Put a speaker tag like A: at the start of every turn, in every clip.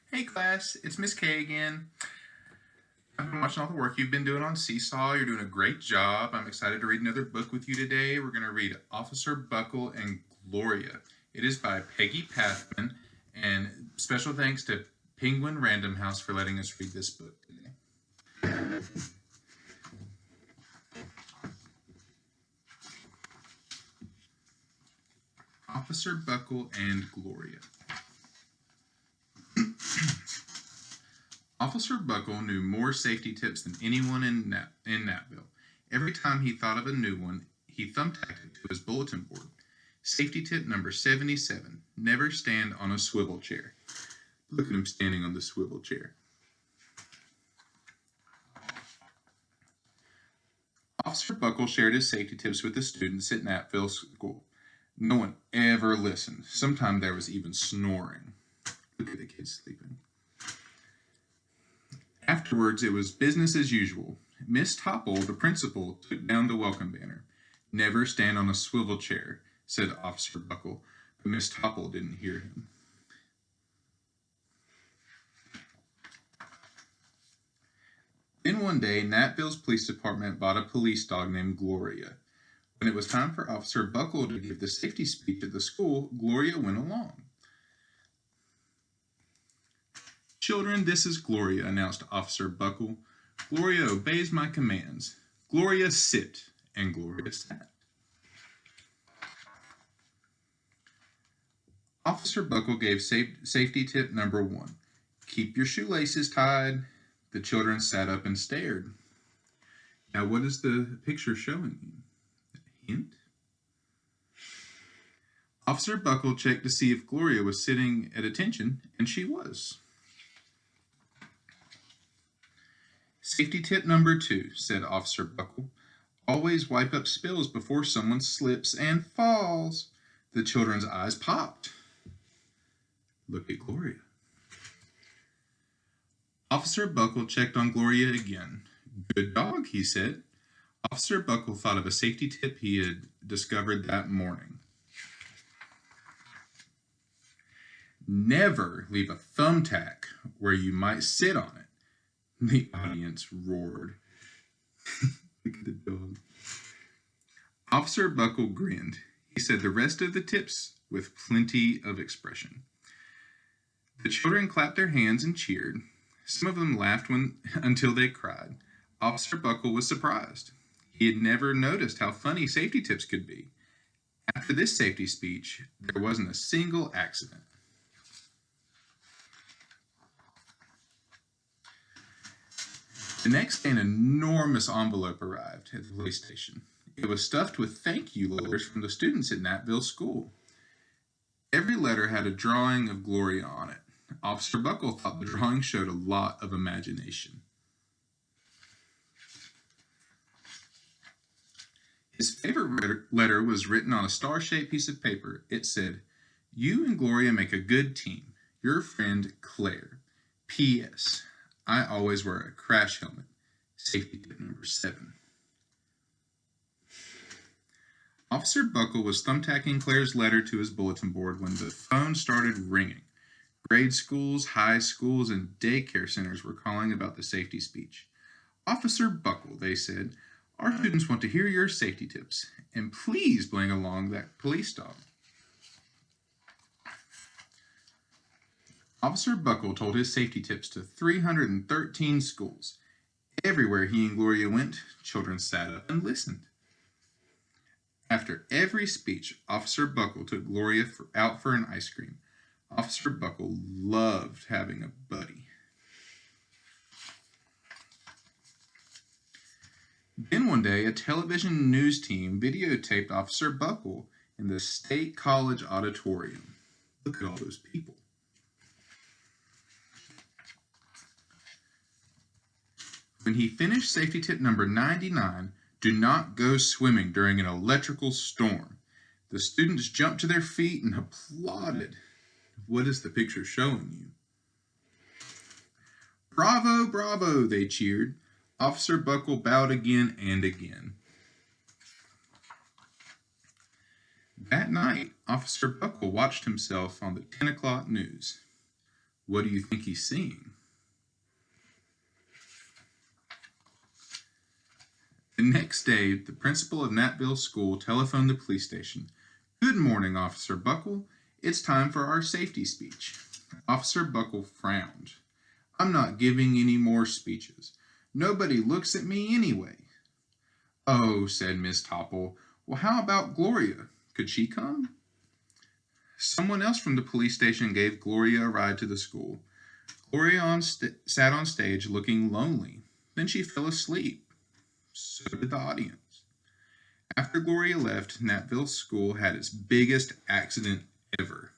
A: Hey class, it's Miss K again. I've been watching all the work you've been doing on Seesaw. You're doing a great job. I'm excited to read another book with you today. We're going to read Officer Buckle and Gloria. It is by Peggy Pathman, and special thanks to Penguin Random House for letting us read this book today. Officer Buckle and Gloria. Officer Buckle knew more safety tips than anyone in Natville. Every time he thought of a new one, he thumbtacked it to his bulletin board. Safety tip number 77, never stand on a swivel chair. Look at him standing on the swivel chair. Officer Buckle shared his safety tips with the students at Natville School. No one ever listened. Sometimes there was even snoring. Look at the kids sleeping. Afterwards, it was business as usual. Miss Topple, the principal, took down the welcome banner. Never stand on a swivel chair, said Officer Buckle, but Miss Topple didn't hear him. Then one day, Natville's police department bought a police dog named Gloria. When it was time for Officer Buckle to give the safety speech at the school, Gloria went along. Children, this is Gloria, announced Officer Buckle. Gloria obeys my commands. Gloria, sit. And Gloria sat. Officer Buckle gave safety tip number 1. Keep your shoelaces tied. The children sat up and stared. Now, what is the picture showing you? A hint? Officer Buckle checked to see if Gloria was sitting at attention, and she was. Safety tip number 2, said Officer Buckle. Always wipe up spills before someone slips and falls. The children's eyes popped. Look at Gloria. Officer Buckle checked on Gloria again. Good dog, he said. Officer Buckle thought of a safety tip he had discovered that morning. Never leave a thumbtack where you might sit on it. The audience roared. Look at the dog. Officer Buckle grinned. He said the rest of the tips with plenty of expression. The children clapped their hands and cheered. Some of them laughed until they cried. Officer Buckle was surprised. He had never noticed how funny safety tips could be. After this safety speech, there wasn't a single accident. The next day, an enormous envelope arrived at the police station. It was stuffed with thank you letters from the students at Natville School. Every letter had a drawing of Gloria on it. Officer Buckle thought the drawing showed a lot of imagination. His favorite letter was written on a star-shaped piece of paper. It said, "You and Gloria make a good team. Your friend, Claire. P.S. I always wear a crash helmet. Safety tip number 7. Officer Buckle was thumbtacking Claire's letter to his bulletin board when the phone started ringing. Grade schools, high schools, and daycare centers were calling about the safety speech. Officer Buckle, they said, our students want to hear your safety tips, and please bring along that police dog. Officer Buckle told his safety tips to 313 schools. Everywhere he and Gloria went, children sat up and listened. After every speech, Officer Buckle took Gloria out for an ice cream. Officer Buckle loved having a buddy. Then one day, a television news team videotaped Officer Buckle in the State College auditorium. Look at all those people. When he finished safety tip number 99, do not go swimming during an electrical storm. The students jumped to their feet and applauded. What is the picture showing you? Bravo, bravo, they cheered. Officer Buckle bowed again and again. That night, Officer Buckle watched himself on the 10 o'clock news. What do you think he's seeing? The next day, the principal of Natville School telephoned the police station. "Good morning, Officer Buckle. It's time for our safety speech." Officer Buckle frowned. "I'm not giving any more speeches. Nobody looks at me anyway." "Oh," said Miss Topple. "Well, how about Gloria? Could she come?" Someone else from the police station gave Gloria a ride to the school. Gloria sat on stage looking lonely. Then she fell asleep. So did the audience. After Gloria left, Natville School had its biggest accident ever.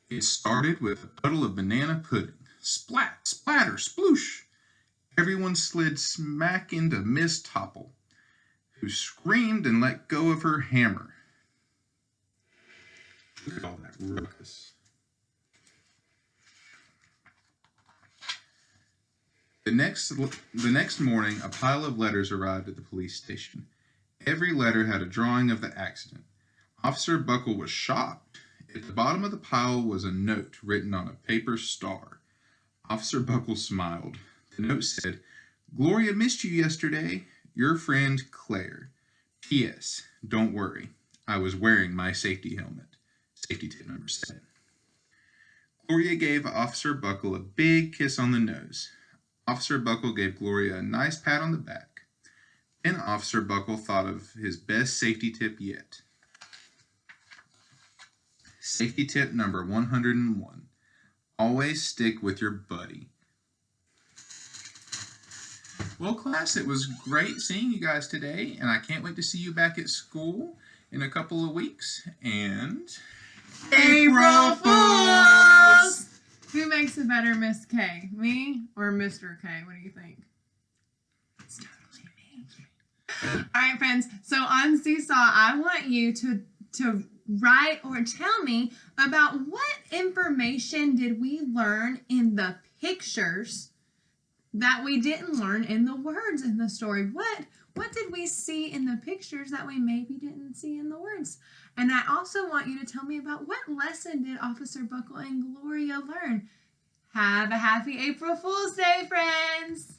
A: It started with a puddle of banana pudding. Splat, splatter, sploosh. Everyone slid smack into Miss Topple, who screamed and let go of her hammer. Look at all that ruckus. The next morning, a pile of letters arrived at the police station. Every letter had a drawing of the accident. Officer Buckle was shocked. At the bottom of the pile was a note written on a paper star. Officer Buckle smiled. The note said, "Gloria missed you yesterday. Your friend Claire. P.S. Don't worry. I was wearing my safety helmet." Safety tip number 7. Gloria gave Officer Buckle a big kiss on the nose. Officer Buckle gave Gloria a nice pat on the back. Then Officer Buckle thought of his best safety tip yet. Safety tip number 101. Always stick with your buddy. Well, class, it was great seeing you guys today, and I can't wait to see you back at school in a couple of weeks. And
B: April Fools! Who makes a better Miss K, me or Mr. K? What do you think? It's totally me. All right, friends. So on Seesaw, I want you to write or tell me about what information did we learn in the pictures that we didn't learn in the words in the story. What did we see in the pictures that we maybe didn't see in the words? And I also want you to tell me about what lesson did Officer Buckle and Gloria learn. Have a happy April Fool's Day, friends!